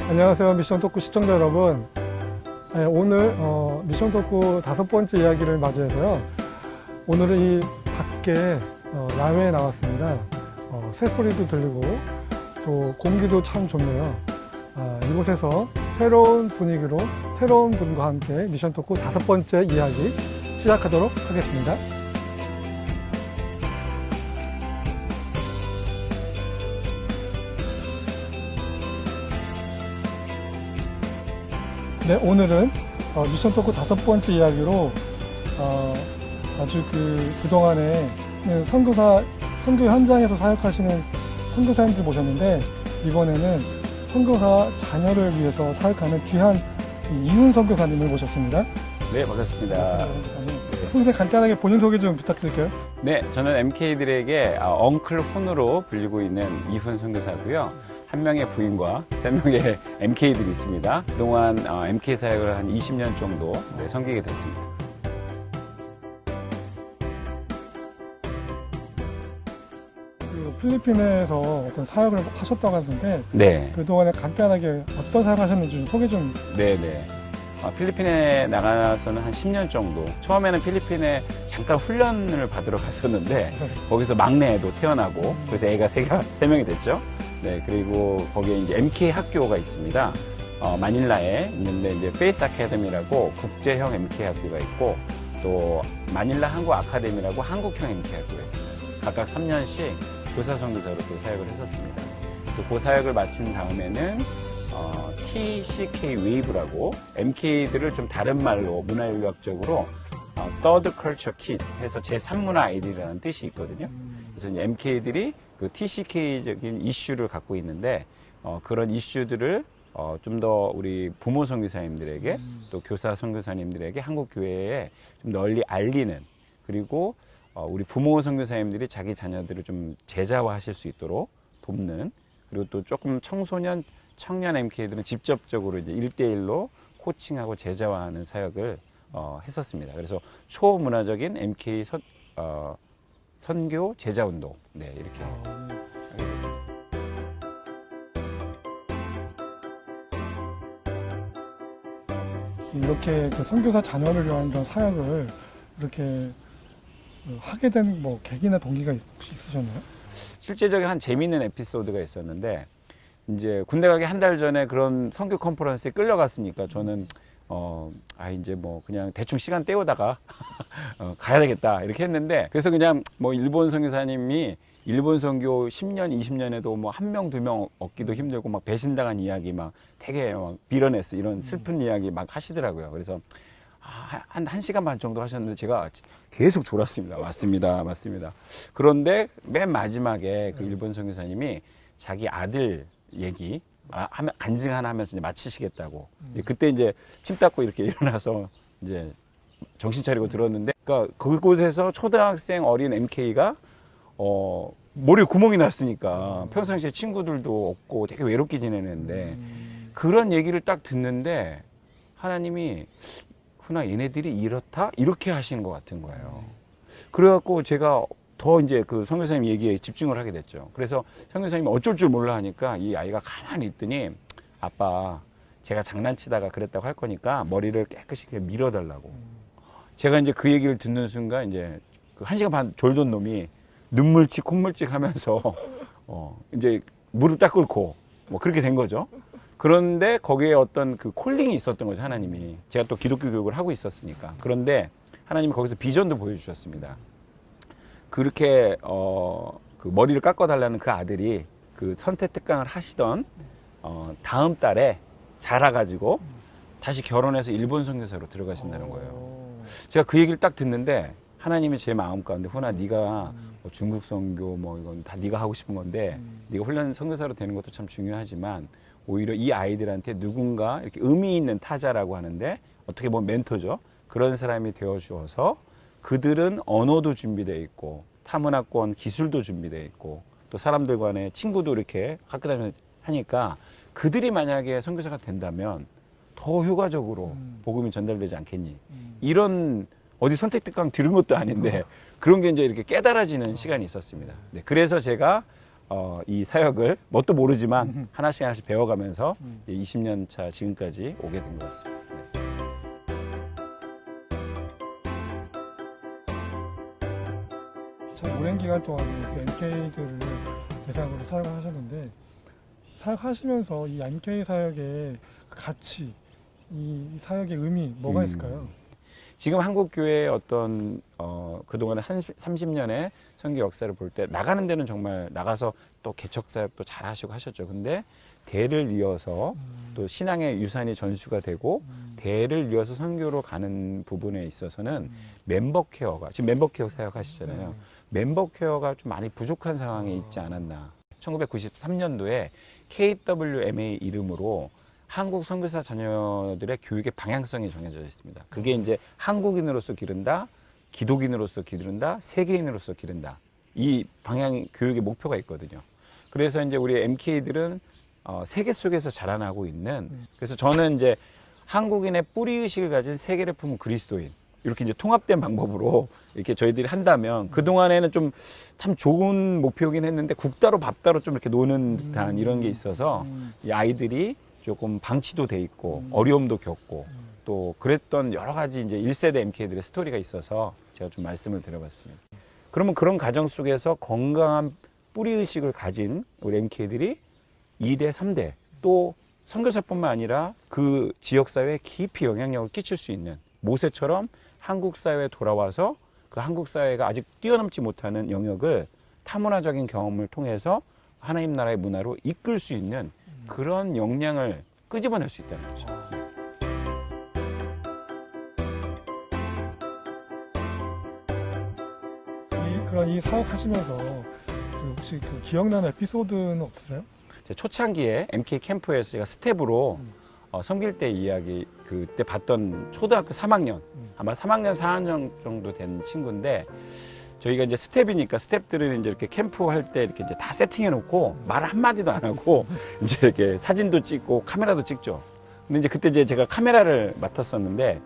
안녕하세요. 미션 토크 시청자 여러분. 네, 오늘 미션 토크 5번째 이야기를 맞이해서요. 오늘은 이 밖에 야외에 나왔습니다. 새소리도 들리고 또 공기도 참 좋네요. 이곳에서 새로운 분위기로 새로운 분과 함께 미션 토크 5번째 이야기 시작하도록 하겠습니다. 네, 오늘은 미션 토크 5번째 이야기로 아주 그동안에 선교 현장에서 사역하시는 선교사님들 모셨는데, 이번에는 선교사 자녀를 위해서 사역하는 귀한 이훈 선교사님을 모셨습니다. 네, 반갑습니다. 선생님, 간단하게 본인 소개 좀 부탁드릴게요. 네, 저는 MK들에게 엉클 훈으로 불리고 있는 이훈 선교사고요. 한 명의 부인과 3명의 MK들이 있습니다. 그동안 MK 사역을 한 20년 정도 섬기게 됐습니다. 필리핀에서 어떤 사역을 하셨다고 하는데, 네. 그동안에 간단하게 어떤 사역 하셨는지 좀 소개 좀. 네네. 필리핀에 나가서는 한 10년 정도. 처음에는 필리핀에 잠깐 훈련을 받으러 갔었는데, 거기서 막내도 태어나고, 그래서 애가 3명이 됐죠. 네, 그리고 거기에 이제 MK 학교가 있습니다. 마닐라에 있는데, 이제 페이스 아카데미라고 국제형 MK 학교가 있고, 또 마닐라 한국 아카데미라고 한국형 MK 학교가 있습니다. 각각 3년씩 교사 선교사로 또 사역을 했었습니다. 그 사역을 마친 다음에는 TCK 웨이브라고 MK들을 좀 다른 말로 문화인류학적으로 Third Culture Kid 해서 제3문화 아이들이라는 뜻이 있거든요. 그래서 이제 MK들이 그 TCK적인 이슈를 갖고 있는데 그런 이슈들을 좀 더 우리 부모 선교사님들에게 또 교사 선교사님들에게 한국 교회에 좀 널리 알리는, 그리고 우리 부모 선교사님들이 자기 자녀들을 좀 제자화하실 수 있도록 돕는, 그리고 또 조금 청년 MK들은 직접적으로 이제 1대1로 코칭하고 제자화하는 사역을 했었습니다. 그래서 초문화적인 MK 선교 제자 운동, 네, 이렇게 하게 됐습니다. 이렇게 선교사 자녀를 위한 그런 사역을 이렇게 하게 된 계기나 동기가 혹시 있으셨나요? 실제적인 한 재미있는 에피소드가 있었는데, 이제 군대 가기 한 달 전에 그런 선교 컨퍼런스에 끌려갔으니까 저는 이제 그냥 대충 시간 때우다가 가야 되겠다 이렇게 했는데, 그래서 그냥 일본 선교사님이 일본 선교 10년 20년에도 1명 2명 얻기도 힘들고 막 배신당한 이야기 막 되게 막 비러네스 이런 슬픈 이야기 막 하시더라고요. 그래서 한 1시간 반 정도 하셨는데 제가 계속 졸았습니다. 맞습니다. 그런데 맨 마지막에 그 일본 선교사님이 자기 아들 얘기 간증 하나 하면서 이제 마치시겠다고. 그때 이제 침 닦고 이렇게 일어나서 이제 정신 차리고 들었는데, 그러니까 그곳에서 초등학생 어린 MK가 머리에 구멍이 났으니까 평상시에 친구들도 없고 되게 외롭게 지내는데, 그런 얘기를 딱 듣는데 하나님이 훈아 얘네들이 이렇다? 이렇게 하시는 것 같은 거예요. 그래갖고 제가 더 이제 그 선교사님 얘기에 집중을 하게 됐죠. 그래서 선교사님이 어쩔 줄 몰라 하니까 이 아이가 가만히 있더니, 아빠 제가 장난치다가 그랬다고 할 거니까 머리를 깨끗이 밀어달라고. 제가 이제 그 얘기를 듣는 순간 이제 그 1시간 반 졸던 놈이 눈물찍 콧물찍 하면서 이제 무릎 딱 꿇고 그렇게 된 거죠. 그런데 거기에 어떤 그 콜링이 있었던 거죠, 하나님이. 제가 또 기독교 교육을 하고 있었으니까. 그런데 하나님이 거기서 비전도 보여주셨습니다. 그렇게 그 머리를 깎아달라는 그 아들이 그 선택 특강을 하시던 다음 달에 자라가지고 다시 결혼해서 일본 선교사로 들어가신다는 거예요. 제가 그 얘기를 딱 듣는데 하나님이 제 마음 가운데, 훈아 네가 중국 선교 이건 다 네가 하고 싶은 건데 네가 훈련 선교사로 되는 것도 참 중요하지만 오히려 이 아이들한테 누군가 이렇게 의미 있는 타자라고 하는데, 어떻게 보면 멘토죠. 그런 사람이 되어 주어서 그들은 언어도 준비되어 있고 타문화권 기술도 준비되어 있고 또 사람들 간에 친구도 이렇게 학교 다니면서 하니까, 그들이 만약에 선교사가 된다면 더 효과적으로 복음이 전달되지 않겠니? 이런 어디 선택특강 들은 것도 아닌데 그런 게 이제 이렇게 깨달아지는 시간이 있었습니다. 네, 그래서 제가 이 사역을 뭣도 모르지만 하나씩 배워가면서 20년 차 지금까지 오게 된 것 같습니다. 참 오랜 기간 동안 MK들을 대상으로 사역을 하셨는데, 사역하시면서 이 MK 사역의 가치, 이 사역의 의미 뭐가 있을까요? 지금 한국 교회의 어떤 그동안 한 30년의 선교 역사를 볼 때 나가는 데는 정말 나가서 또 개척 사역도 잘 하시고 하셨죠. 근데 대를 이어서 또 신앙의 유산이 전수가 되고 대를 이어서 선교로 가는 부분에 있어서는 멤버 케어가, 지금 멤버 케어 사역하시잖아요. 멤버 케어가 좀 많이 부족한 상황에 있지 않았나. 1993년도에 KWMA 이름으로 한국 선교사 자녀들의 교육의 방향성이 정해져 있습니다. 그게 이제 한국인으로서 기른다, 기독인으로서 기른다, 세계인으로서 기른다. 이 방향 교육의 목표가 있거든요. 그래서 이제 우리 MK들은 세계 속에서 자라나고 있는, 그래서 저는 이제 한국인의 뿌리 의식을 가진 세계를 품은 그리스도인, 이렇게 이제 통합된 방법으로 이렇게 저희들이 한다면, 그동안에는 좀 참 좋은 목표이긴 했는데 국다로 밥다로 좀 이렇게 노는 듯한 이런 게 있어서 이 아이들이 조금 방치도 돼 있고 어려움도 겪고 또 그랬던 여러 가지 이제 1세대 MK들의 스토리가 있어서 제가 좀 말씀을 드려봤습니다. 그러면 그런 가정 속에서 건강한 뿌리 의식을 가진 우리 MK들이 2대, 3대 또 선교사뿐만 아니라 그 지역 사회에 깊이 영향력을 끼칠 수 있는, 모세처럼 한국 사회에 돌아와서 그 한국 사회가 아직 뛰어넘지 못하는 영역을 타문화적인 경험을 통해서 하나님 나라의 문화로 이끌 수 있는 그런 역량을 끄집어낼 수 있다는 거죠. 그런 이 사역하시면서 혹시 기억나는 에피소드는 없으세요? 제 초창기에 MK 캠프에서 제가 스텝으로 섬길 때 이야기, 그때 봤던 초등학교 3학년, 아마 3학년 4학년 정도 된 친구인데, 저희가 이제 스텝이니까 스텝들은 이제 이렇게 캠프 할 때 이렇게 이제 다 세팅해 놓고 말 한마디도 안 하고 이제 이렇게 사진도 찍고 카메라도 찍죠. 근데 이제 그때 이제 제가 카메라를 맡았었는데,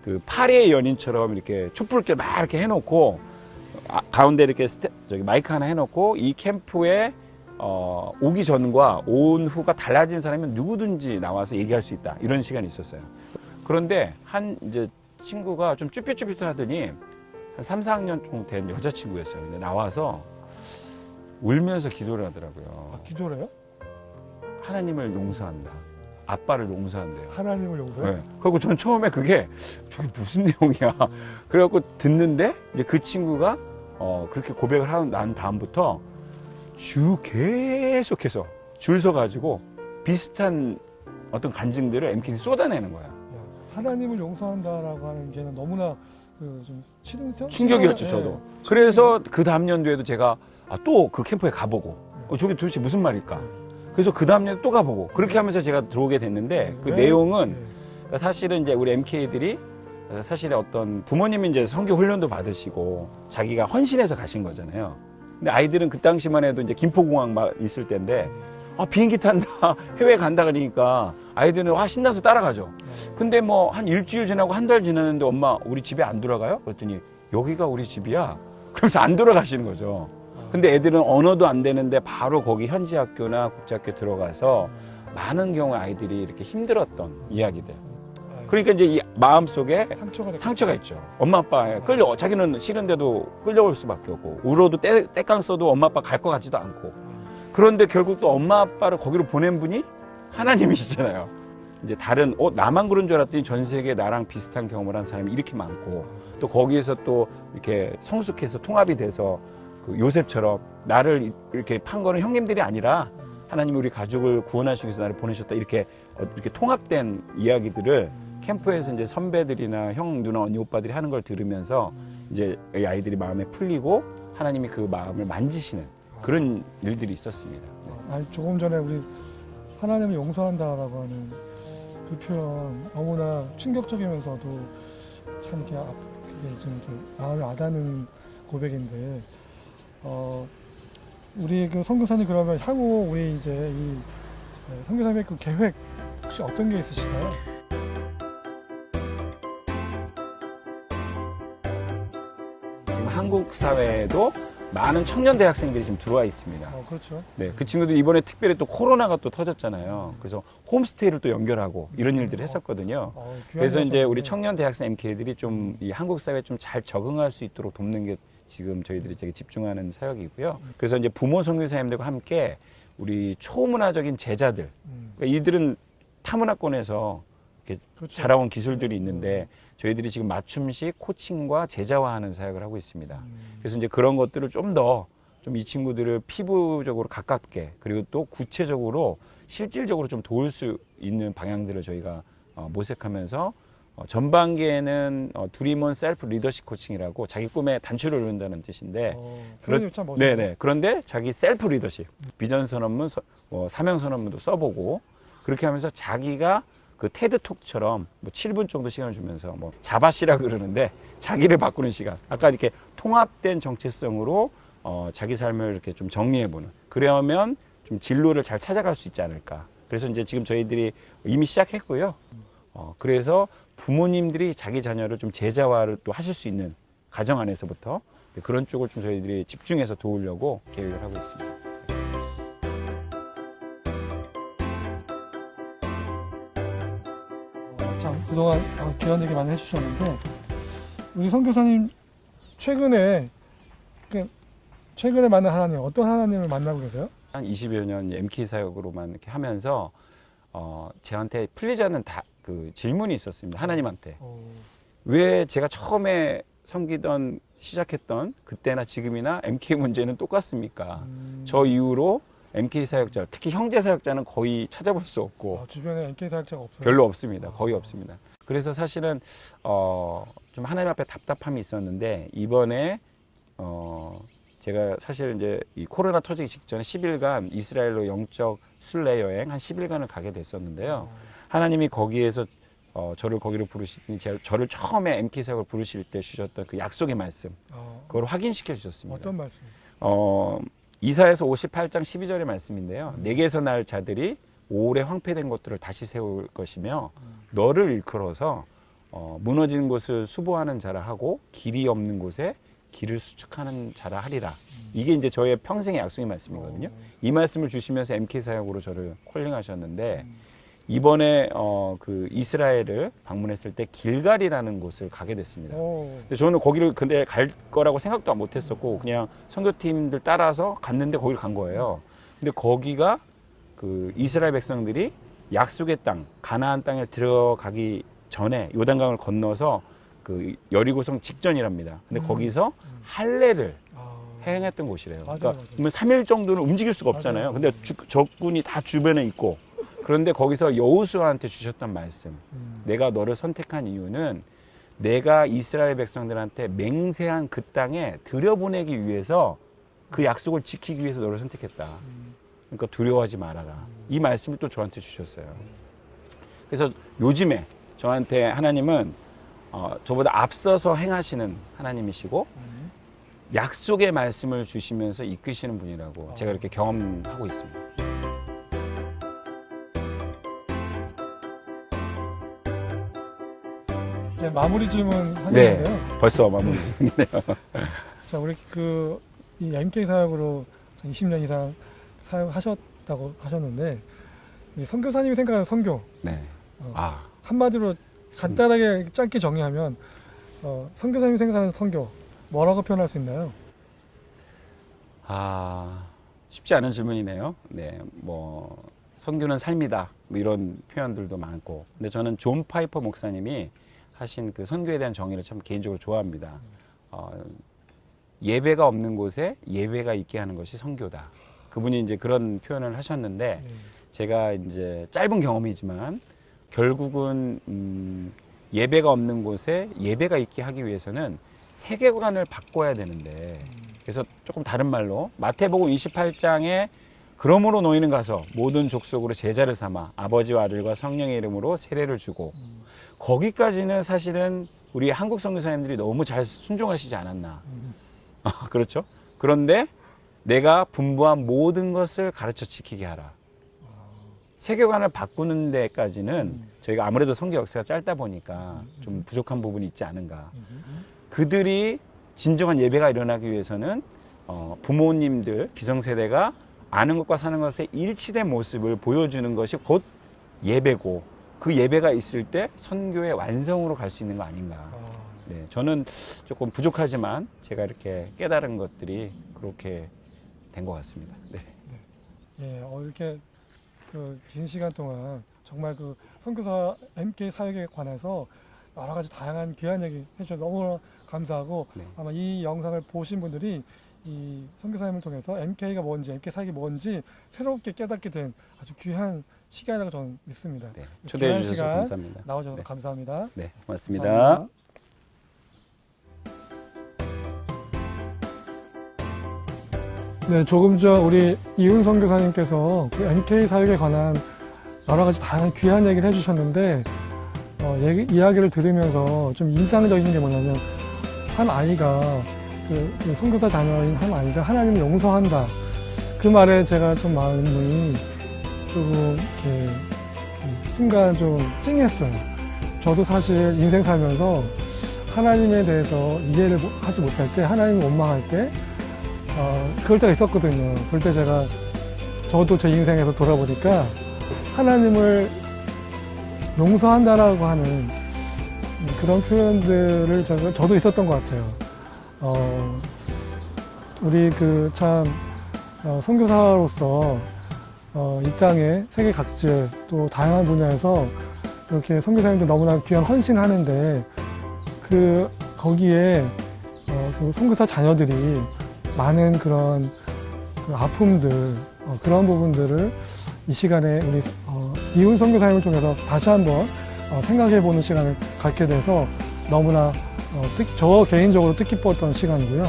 그 파리의 연인처럼 이렇게 촛불길 막 이렇게 해놓고 가운데 이렇게 저기 마이크 하나 해놓고 이 캠프에 오기 전과 온 후가 달라진 사람은 누구든지 나와서 얘기할 수 있다, 이런 시간이 있었어요. 그런데 한 이제 친구가 좀 쭈삣쭈삣 하더니 한 3, 4학년 정도 된 여자친구였어요. 근데 나와서 울면서 기도를 하더라고요. 아, 기도를 해요? 하나님을 용서한다, 아빠를 용서한대요. 하나님을 용서해요? 네. 그리고 전 처음에 저게 무슨 내용이야. 그래갖고 듣는데 이제 그 친구가 그렇게 고백을 하고 난 다음부터 계속해서 줄 서가지고 비슷한 어떤 간증들을 MK들이 쏟아내는 거야. 하나님을 용서한다라고 하는 게 너무나 좀 싫은 충격이었죠, 저도. 그래서 그 다음 연도에도 제가 또 그 캠프에 가보고 저게 도대체 무슨 말일까. 그래서 그 다음 년에 또 가보고 그렇게 하면서 제가 들어오게 됐는데, 그 내용은 사실은 이제 우리 MK들이 사실 어떤 부모님이 이제 선교 훈련도 받으시고 자기가 헌신해서 가신 거잖아요. 근데 아이들은 그 당시만 해도 이제 김포공항 막 있을 때인데, 비행기 탄다, 해외 간다 그러니까 아이들은 신나서 따라가죠. 근데 뭐 한 일주일 지나고 한 달 지났는데 엄마 우리 집에 안 돌아가요? 그랬더니 여기가 우리 집이야. 그러면서 안 돌아가시는 거죠. 근데 애들은 언어도 안 되는데 바로 거기 현지 학교나 국제학교 들어가서 많은 경우 아이들이 이렇게 힘들었던 이야기들. 그러니까 이제 이 마음속에 상처가 있죠. 엄마 아빠에 자기는 싫은데도 끌려올 수밖에 없고, 울어도 떼깡 써도 엄마 아빠 갈 것 같지도 않고, 그런데 결국 또 엄마 아빠를 거기로 보낸 분이 하나님이시잖아요. 이제 다른 나만 그런 줄 알았더니 전 세계에 나랑 비슷한 경험을 한 사람이 이렇게 많고, 또 거기에서 또 이렇게 성숙해서 통합이 돼서 그 요셉처럼 나를 이렇게 판 거는 형님들이 아니라 하나님이 우리 가족을 구원하시기 위해서 나를 보내셨다, 이렇게 통합된 이야기들을 캠프에서 이제 선배들이나 형, 누나, 언니, 오빠들이 하는 걸 들으면서 이제 이 아이들이 마음에 풀리고 하나님이 그 마음을 만지시는 그런 일들이 있었습니다. 아니, 조금 전에 우리 하나님을 용서한다라고 하는 그 표현 너무나 충격적이면서도 참 이렇게 좀 마음에 와닿는 고백인데, 우리 그 선교사님 그러면 향후 우리 이제 이 선교사님의 그 계획 혹시 어떤 게 있으실까요? 지금 한국 사회에도 많은 청년 대학생들이 지금 들어와 있습니다. 그렇죠. 네, 그 친구들 이번에 특별히 또 코로나가 또 터졌잖아요. 그래서 홈스테이를 또 연결하고 이런 일들을 했었거든요. 그래서 이제 우리 청년 대학생 MK들이 좀 이 한국 사회에 좀 잘 적응할 수 있도록 돕는 게 지금 저희들이 되게 집중하는 사역이고요. 그래서 이제 부모 선교사님들과 함께 우리 초문화적인 제자들, 그러니까 이들은 타문화권에서 이렇게 그렇죠. 자라온 기술들이 있는데 저희들이 지금 맞춤식 코칭과 제자화하는 사역을 하고 있습니다. 그래서 이제 그런 것들을 좀 더 좀 이 친구들을 피부적으로 가깝게 그리고 또 구체적으로 실질적으로 좀 도울 수 있는 방향들을 저희가 모색하면서 전반기에는 드림 셀프 리더십 코칭이라고 자기 꿈에 단추를 누른다는 뜻인데 네네. 그런데 자기 셀프 리더십 비전 선언문 사명 선언문도 써보고 그렇게 하면서 자기가 그 테드톡처럼 뭐 7분 정도 시간을 주면서 뭐 자바시라 그러는데 자기를 바꾸는 시간 아까 이렇게 통합된 정체성으로 자기 삶을 이렇게 좀 정리해보는 그러면 좀 진로를 잘 찾아갈 수 있지 않을까. 그래서 이제 지금 저희들이 이미 시작했고요. 그래서 부모님들이 자기 자녀를 좀 제자화를 또 하실 수 있는 가정 안에서부터 그런 쪽을 좀 저희들이 집중해서 도우려고 계획을 하고 있습니다. 참 그동안 귀한 얘기 많이 해주셨는데 우리 선교사님 최근에 만난 하나님 어떤 하나님을 만나고 계세요? 한 20여 년 MK 사역으로만 이렇게 하면서 저한테 풀리지 않는 그 질문이 있었습니다. 하나님한테. 왜 제가 처음에 섬기던 시작했던 그때나 지금이나 MK 문제는 똑같습니까? 저 이후로 MK 사역자, 특히 형제 사역자는 거의 찾아볼 수 없고 주변에 MK 사역자가 없어요? 별로 없습니다. 거의 없습니다. 그래서 사실은 좀 하나님 앞에 답답함이 있었는데 이번에 제가 사실 이제 이 코로나 터지기 직전에 10일간 이스라엘로 영적 순례 여행 한 10일간을 가게 됐었는데요. 하나님이 거기에서 저를 거기로 부르시더니 저를 처음에 MK 사역을 부르실 때 주셨던 그 약속의 말씀 그걸 확인시켜 주셨습니다. 어떤 말씀? 이사야서 58장 12절의 말씀인데요. 내게서 날 자들이 오래 황폐된 것들을 다시 세울 것이며 너를 일컬어서 무너진 곳을 수보하는 자라 하고 길이 없는 곳에 길을 수축하는 자라 하리라. 이게 이제 저의 평생의 약속의 말씀이거든요. 이 말씀을 주시면서 MK 사역으로 저를 콜링하셨는데 이번에 그 이스라엘을 방문했을 때 길갈이라는 곳을 가게 됐습니다. 근데 저는 거기를 근데 갈 거라고 생각도 못 했었고 그냥 선교팀들 따라서 갔는데 거기를 간 거예요. 근데 거기가 그 이스라엘 백성들이 약속의 땅, 가나안 땅에 들어가기 전에 요단강을 건너서 그 여리고성 직전이랍니다. 근데 거기서 할례를 행했던 곳이래요. 그러니까 그러면 3일 정도는 움직일 수가 없잖아요. 근데 적군이 다 주변에 있고 그런데 거기서 여호수아한테 주셨던 말씀 내가 너를 선택한 이유는 내가 이스라엘 백성들한테 맹세한 그 땅에 들여보내기 위해서 그 약속을 지키기 위해서 너를 선택했다. 그러니까 두려워하지 말아라. 이 말씀을 또 저한테 주셨어요. 그래서 요즘에 저한테 하나님은 저보다 앞서서 행하시는 하나님이시고 약속의 말씀을 주시면서 이끄시는 분이라고 제가 이렇게 경험하고 있습니다. 이제 마무리 질문 하겠는데요. 네, 벌써 마무리 질문이네요. 자, 우리 이 MK 사역으로 20년 이상 사역하셨다고 하셨는데 선교사님이 생각하는 선교. 네. 한마디로 간단하게 짧게 정의하면 선교사님이 생각하는 선교 뭐라고 표현할 수 있나요? 쉽지 않은 질문이네요. 네, 뭐 선교는 삶이다 뭐 이런 표현들도 많고 근데 저는 존 파이퍼 목사님이 하신 그 선교에 대한 정의를 참 개인적으로 좋아합니다. 예배가 없는 곳에 예배가 있게 하는 것이 선교다. 그분이 이제 그런 표현을 하셨는데 제가 이제 짧은 경험이지만 결국은 예배가 없는 곳에 예배가 있게 하기 위해서는 세계관을 바꿔야 되는데 그래서 조금 다른 말로 마태복음 28장에 그러므로 너희는 가서 모든 족속으로 제자를 삼아 아버지와 아들과 성령의 이름으로 세례를 주고 거기까지는 사실은 우리 한국 선교사님들이 너무 잘 순종하시지 않았나. 그렇죠? 그런데 내가 분부한 모든 것을 가르쳐 지키게 하라. 세계관을 바꾸는 데까지는 저희가 아무래도 선교 역사가 짧다 보니까 좀 부족한 부분이 있지 않은가. 그들이 진정한 예배가 일어나기 위해서는 부모님들, 기성세대가 아는 것과 사는 것의 일치된 모습을 보여주는 것이 곧 예배고, 그 예배가 있을 때 선교의 완성으로 갈 수 있는 거 아닌가. 네, 저는 조금 부족하지만 제가 이렇게 깨달은 것들이 그렇게 된 것 같습니다. 네. 예, 이렇게 긴 시간 동안 정말 선교사 MK 사역에 관해서 여러 가지 다양한 귀한 얘기 해주셔서 너무 감사하고, 네. 아마 이 영상을 보신 분들이 이 선교사님을 통해서 MK가 뭔지, MK 사역이 뭔지 새롭게 깨닫게 된 아주 귀한 시간이라고 저는 믿습니다. 네, 초대해 귀한 주셔서 시간 감사합니다. 나와주셔서 네. 감사합니다. 네, 고맙습니다. 감사합니다. 네, 조금 전 우리 이훈 선교사님께서 그 MK 사역에 관한 여러 가지 다양한 귀한 얘기를 해주셨는데, 이야기를 들으면서 좀 인상적인 게 뭐냐면, 한 아이가 그 선교사 자녀인 한 아이가 하나님을 용서한다. 그 말에 제가 좀 마음이 조금 이렇게 순간 좀 찡했어요. 저도 사실 인생 살면서 하나님에 대해서 이해를 하지 못할 때, 하나님을 원망할 때, 그럴 때가 있었거든요. 그럴 때 저도 제 인생에서 돌아보니까 하나님을 용서한다라고 하는 그런 표현들을 저도 있었던 것 같아요. 우리 선교사로서 이 땅에 세계 각지 또 다양한 분야에서 이렇게 선교사님들 너무나 귀한 헌신하는데, 거기에 선교사 자녀들이 많은 그런 아픔들, 그런 부분들을 이 시간에 우리 이훈 선교사님을 통해서 다시 한번 생각해보는 시간을 갖게 돼서 너무나 저 개인적으로 뜻깊었던 시간이고요.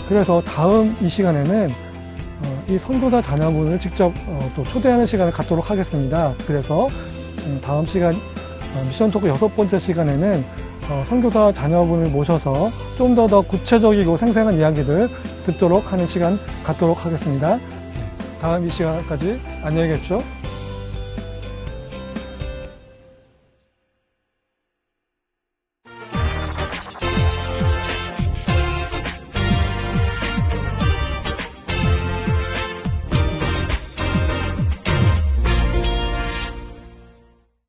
그래서 다음 이 시간에는 이 선교사 자녀분을 직접 또 초대하는 시간을 갖도록 하겠습니다. 그래서 다음 시간 미션 토크 6번째 시간에는 선교사 자녀분을 모셔서 좀 더 구체적이고 생생한 이야기들 듣도록 하는 시간 갖도록 하겠습니다. 다음 이 시간까지 안녕히 계십시오.